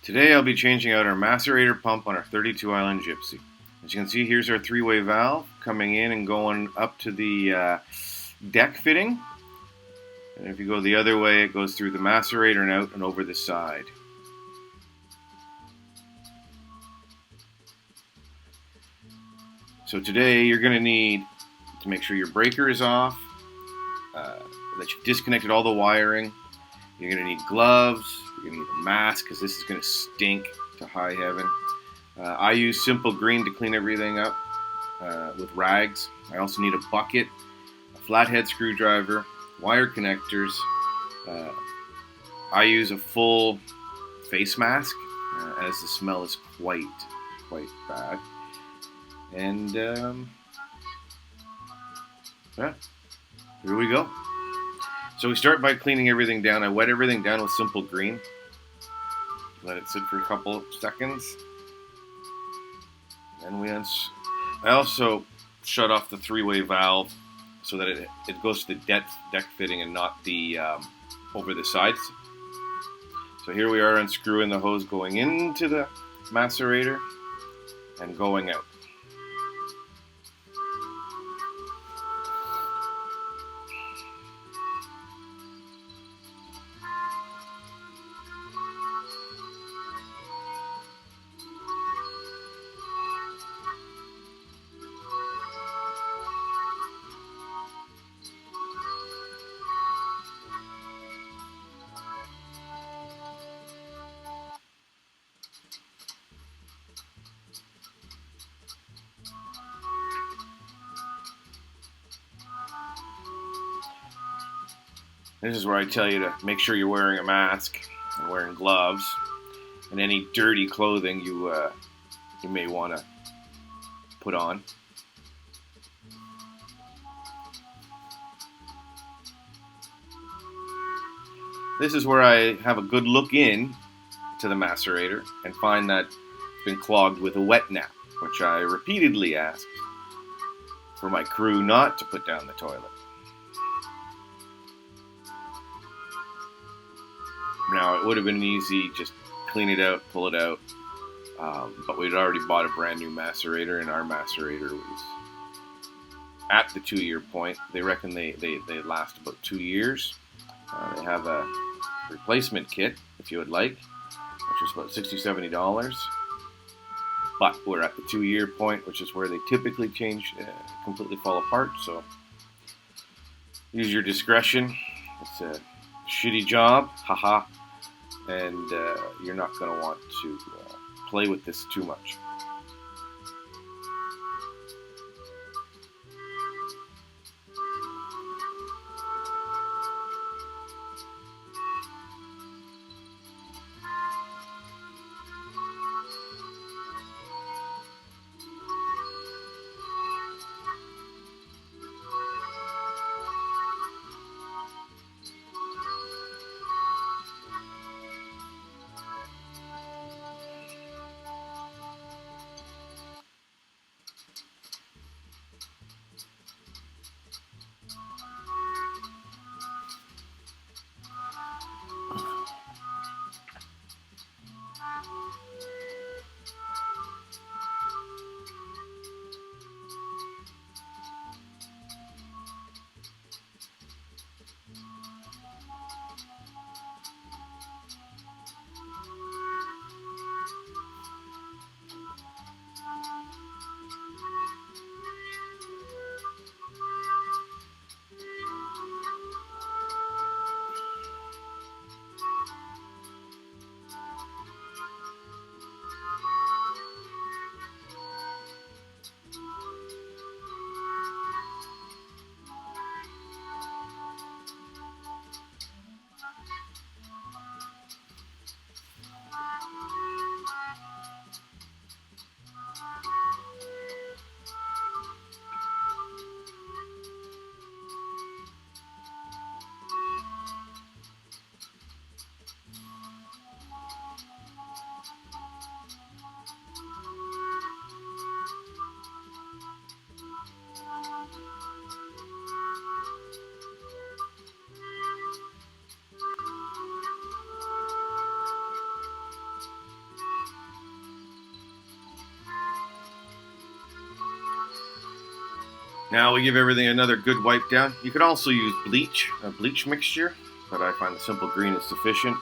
Today I'll be changing out our macerator pump on our 32 Island Gypsy. As you can see, here's our three-way valve coming in and going up to the deck fitting. And if you go the other way, it goes through the macerator and out and over the side. So today you're going to need to make sure your breaker is off, that you've disconnected all the wiring. You're going to need gloves. You're going to need a mask because this is going to stink to high heaven. I use Simple Green to clean everything up with rags. I also need a bucket, a flathead screwdriver, wire connectors. I use a full face mask as the smell is quite bad. And yeah, here we go. So we start by cleaning everything down. I wet everything down with Simple Green. Let it sit for a couple of seconds. Then I also shut off the three-way valve so that it goes to the deck fitting and not the over the sides. So here we are unscrewing the hose going into the macerator and going out. This is where I tell you to make sure you're wearing a mask and wearing gloves, and any dirty clothing you may want to put on. This is where I have a good look in to the macerator and find that it's been clogged with a wet nap, which I repeatedly asked for my crew not to put down the toilet. Now, it would have been easy, just clean it out, pull it out, but we'd already bought a brand new macerator, and our macerator was at the 2-year point. They reckon they last about 2 years. They have a replacement kit, if you would like, which is about $60, $70. But we're at the 2-year point, which is where they typically completely fall apart. So use your discretion. It's a shitty job, haha, and you're not going to want to play with this too much. Now we give everything another good wipe down. You could also use bleach, a bleach mixture, but I find the simple green is sufficient.